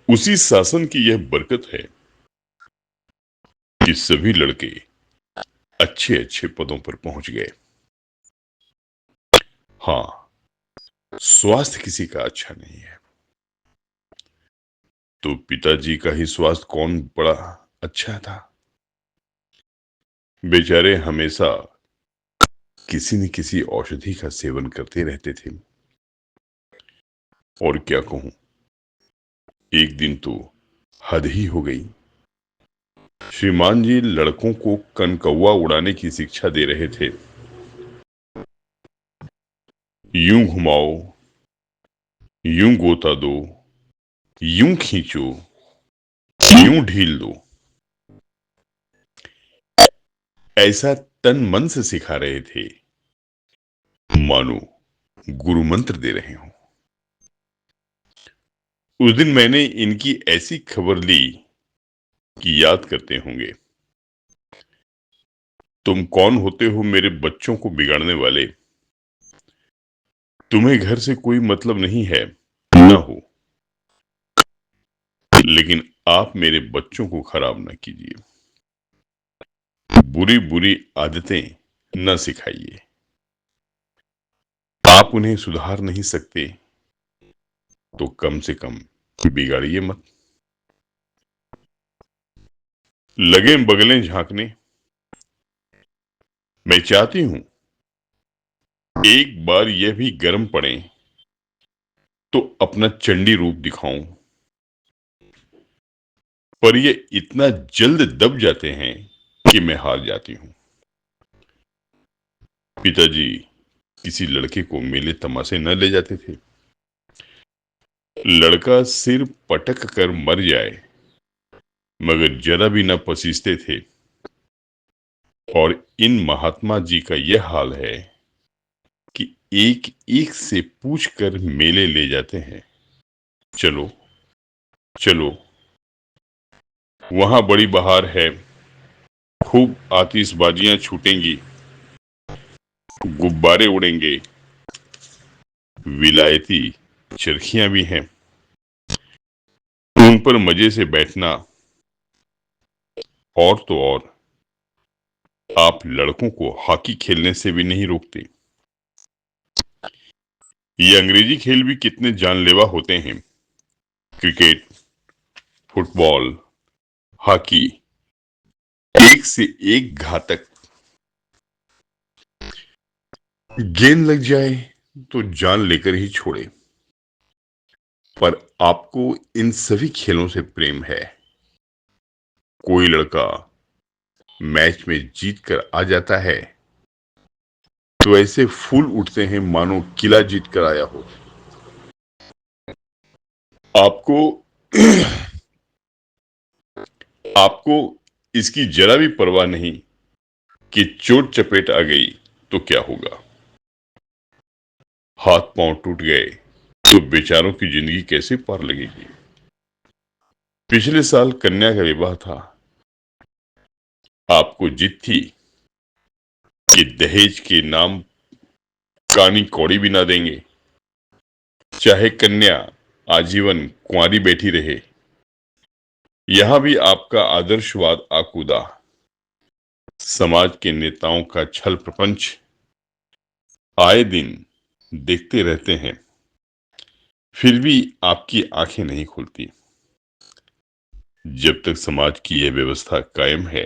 उसी शासन की यह बरकत है कि सभी लड़के अच्छे अच्छे पदों पर पहुंच गए। हाँ, स्वास्थ्य किसी का अच्छा नहीं है। तो पिताजी का ही स्वास्थ्य कौन बड़ा अच्छा था। बेचारे हमेशा किसी न किसी औषधि का सेवन करते रहते थे। और क्या कहूं, एक दिन तो हद ही हो गई। श्रीमान जी लड़कों को कनकौवा उड़ाने की शिक्षा दे रहे थे। यूं घुमाओ, यूं गोता दो, यूं खींचो, यूं ढील दो। ऐसा तन मन से सिखा रहे थे, मानो गुरु मंत्र दे रहे हो। उस दिन मैंने इनकी ऐसी खबर ली कि याद करते होंगे, तुम कौन होते हो मेरे बच्चों को बिगाड़ने वाले। तुम्हें घर से कोई मतलब नहीं है, ना हो, लेकिन आप मेरे बच्चों को खराब ना कीजिए। बुरी बुरी आदतें न सिखाइए। आप उन्हें सुधार नहीं सकते तो कम से कम बिगाड़िए मत। लगे बगलें झांकने। मैं चाहती हूं एक बार यह भी गर्म पड़े तो अपना चंडी रूप दिखाऊं, पर ये इतना जल्द दब जाते हैं कि मैं हार जाती हूं। पिताजी किसी लड़के को मेले तमाशे न ले जाते थे। लड़का सिर पटक कर मर जाए मगर जरा भी न पसीजते थे। और इन महात्मा जी का यह हाल है कि एक एक से पूछ कर मेले ले जाते हैं। चलो चलो, वहां बड़ी बहार है, खूब आतिशबाजियां छूटेंगी, गुब्बारे उड़ेंगे, विलायती चरखियां भी हैं। उन पर मजे से बैठना। और तो और आप लड़कों को हॉकी खेलने से भी नहीं रोकते। ये अंग्रेजी खेल भी कितने जानलेवा होते हैं। क्रिकेट, फुटबॉल, हॉकी, एक से एक घातक। गेंद लग जाए तो जान लेकर ही छोड़े। पर आपको इन सभी खेलों से प्रेम है। कोई लड़का मैच में जीत कर आ जाता है तो ऐसे फूल उठते हैं मानो किला जीत कर आया हो। आपको आपको इसकी जरा भी परवाह नहीं कि चोट चपेट आ गई तो क्या होगा। हाथ पांव टूट गए तो बेचारों की जिंदगी कैसे पार लगेगी। पिछले साल कन्या का विवाह था। आपको जिद थी कि दहेज के नाम कानी कौड़ी भी ना देंगे, चाहे कन्या आजीवन कुंवारी बैठी रहे। यहां भी आपका आदर्शवाद आकूदा। समाज के नेताओं का छल प्रपंच आए दिन देखते रहते हैं, फिर भी आपकी आंखें नहीं खुलती। जब तक समाज की यह व्यवस्था कायम है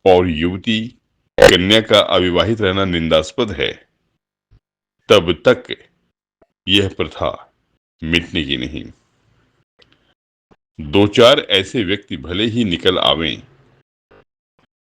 और युवती कन्या का अविवाहित रहना निंदास्पद है, तब तक यह प्रथा मिटने की नहीं। दो चार ऐसे व्यक्ति भले ही निकल आवें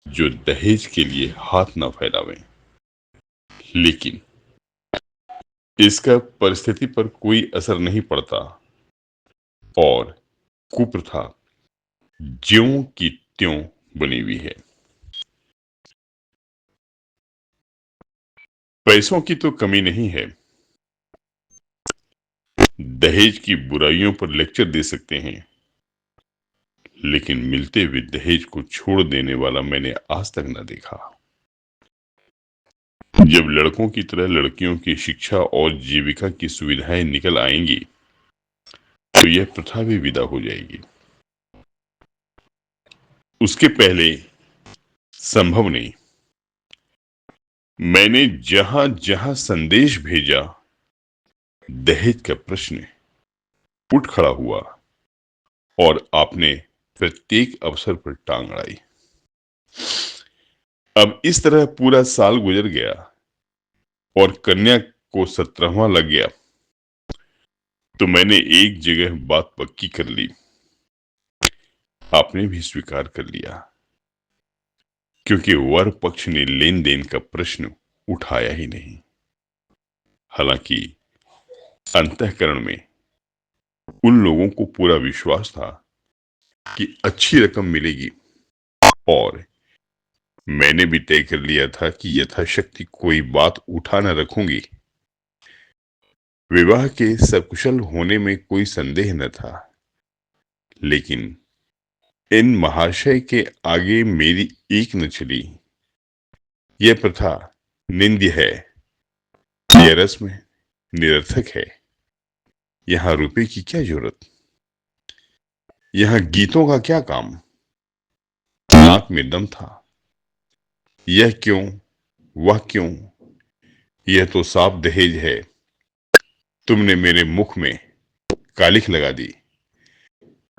जो दहेज के लिए हाथ न फैलावें, लेकिन इसका परिस्थिति पर कोई असर नहीं पड़ता और कुप्रथा ज्यों की त्यों बनी हुई है। पैसों की तो कमी नहीं है। दहेज की बुराइयों पर लेक्चर दे सकते हैं, लेकिन मिलते हुए दहेज को छोड़ देने वाला मैंने आज तक न देखा। जब लड़कों की तरह लड़कियों की शिक्षा और जीविका की सुविधाएं निकल आएंगी तो यह प्रथा भी विदा हो जाएगी। उसके पहले संभव नहीं। मैंने जहां जहां संदेश भेजा, दहेज का प्रश्न उठ खड़ा हुआ और आपने प्रत्येक अवसर पर टांग अड़ाई। अब इस तरह पूरा साल गुजर गया और कन्या को 17वां लग गया, तो मैंने एक जगह बात पक्की कर ली। आपने भी स्वीकार कर लिया, क्योंकि वर पक्ष ने लेन देन का प्रश्न उठाया ही नहीं। हालांकि अंतःकरण में उन लोगों को पूरा विश्वास था कि अच्छी रकम मिलेगी, और मैंने भी तय कर लिया था कि यथाशक्ति कोई बात उठा न रखूंगी। विवाह के सकुशल होने में कोई संदेह न था, लेकिन इन महाशय के आगे मेरी एक न चली। यह प्रथा निंद्य है, यह रस्म निरर्थक है। यहां रुपए की क्या जरूरत, यहां गीतों का क्या काम। नाक में दम था। यह क्यों, वह क्यों, यह तो साफ दहेज है। तुमने मेरे मुख में कालिख लगा दी,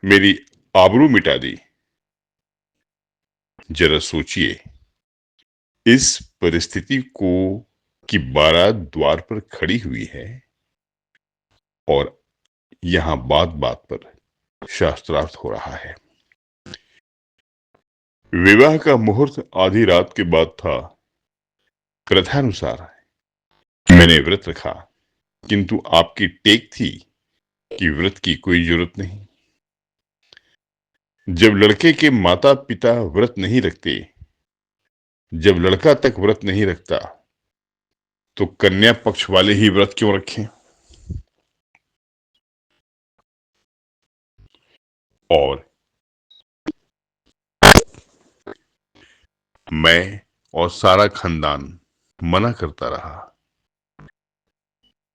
मेरी आबरू मिटा दी। जरा सोचिए, इस परिस्थिति को कि बारात द्वार पर खड़ी हुई है और यहां बात बात पर शास्त्रार्थ हो रहा है। विवाह का मुहूर्त आधी रात के बाद था। प्रथानुसार मैंने व्रत रखा, किंतु आपकी टेक थी कि व्रत की कोई जरूरत नहीं। जब लड़के के माता पिता व्रत नहीं रखते, जब लड़का तक व्रत नहीं रखता, तो कन्या पक्ष वाले ही व्रत क्यों रखें। और मैं और सारा खानदान मना करता रहा,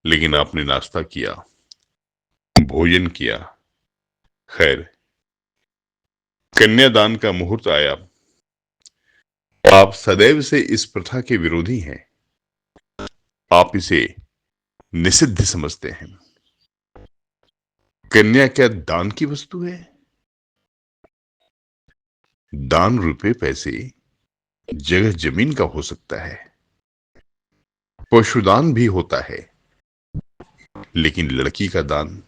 लेकिन आपने नाश्ता किया, भोजन किया। खैर, कन्यादान का मुहूर्त आया। आप सदैव से इस प्रथा के विरोधी हैं। आप इसे निषिद्ध समझते हैं। कन्या क्या दान की वस्तु है? दान रुपए पैसे, जगह जमीन का हो सकता है, पशुदान भी होता है, लेकिन लड़की का दान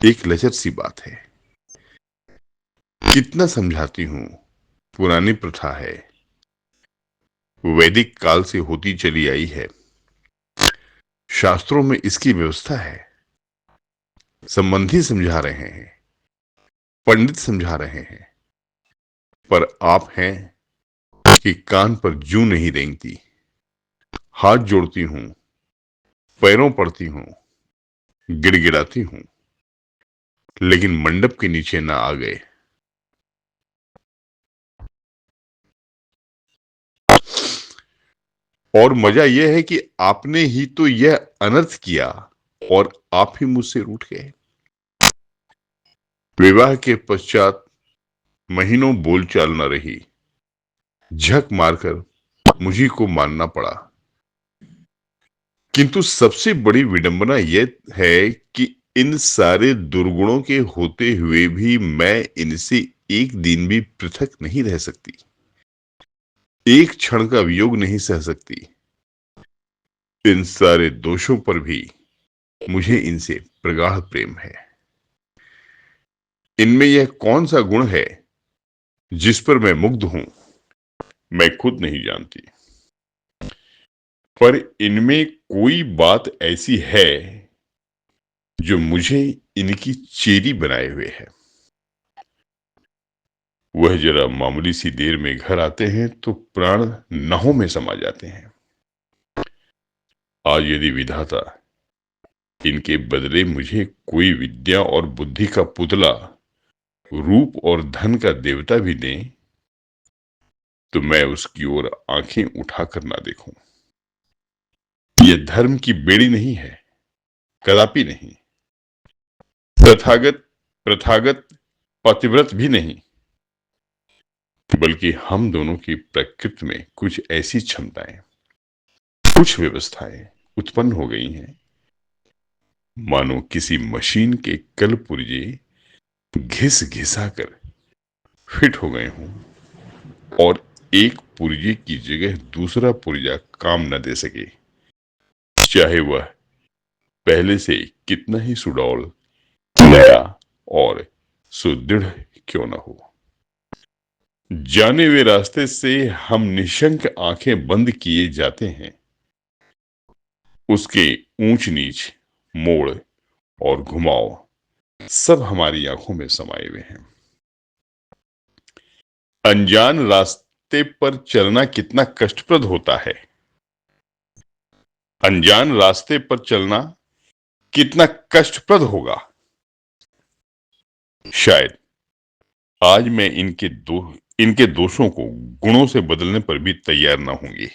एक लचर सी बात है। कितना समझाती हूं, पुरानी प्रथा है, वैदिक काल से होती चली आई है। शास्त्रों में इसकी व्यवस्था है। संबंधी समझा रहे हैं, पंडित समझा रहे हैं, पर आप हैं कि कान पर जूं नहीं रेंगती। हाथ जोड़ती हूं, पैरों पड़ती हूं, गिड़गिड़ाती हूं, लेकिन मंडप के नीचे ना आ गए। और मजा यह है कि आपने ही तो यह अनर्थ किया और आप ही मुझसे रूठ गए। विवाह के पश्चात महीनों बोलचाल न रही। झक मारकर मुझी को मानना पड़ा। किंतु सबसे बड़ी विडंबना यह है कि इन सारे दुर्गुणों के होते हुए भी मैं इनसे एक दिन भी पृथक नहीं रह सकती। एक क्षण का वियोग नहीं सह सकती। इन सारे दोषों पर भी मुझे इनसे प्रगाढ़ प्रेम है। इनमें यह कौन सा गुण है जिस पर मैं मुग्ध हूं, मैं खुद नहीं जानती। पर इनमें कोई बात ऐसी है जो मुझे इनकी चेरी बनाए हुए है। वह जरा मामूली सी देर में घर आते हैं तो प्राण नहों में समा जाते हैं। आज यदि विधाता इनके बदले मुझे कोई विद्या और बुद्धि का पुतला, रूप और धन का देवता भी दें, तो मैं उसकी ओर आंखें उठाकर ना देखूं। यह धर्म की बेड़ी नहीं है, कदापि नहीं। प्रथागत प्रथागत पतिव्रत भी नहीं, बल्कि हम दोनों की प्रकृति में कुछ ऐसी क्षमताएं, कुछ व्यवस्थाएं उत्पन्न हो गई हैं, मानो किसी मशीन के कल पुर्जे घिस घिसा कर फिट हो गए हों और एक पुर्जे की जगह दूसरा पुर्जा काम न दे सके, चाहे वह पहले से कितना ही सुडौल, नया और सुदृढ़ क्यों न हो। जाने हुए रास्ते से हम निशंक आंखें बंद किए जाते हैं, उसके ऊंच नीच, मोड़ और घुमाव सब हमारी आंखों में समाये हुए हैं। अनजान रास्ते पर चलना कितना कष्टप्रद होता है, अनजान रास्ते पर चलना कितना कष्टप्रद होगा। शायद आज मैं इनके दोषों को गुणों से बदलने पर भी तैयार ना होंगे।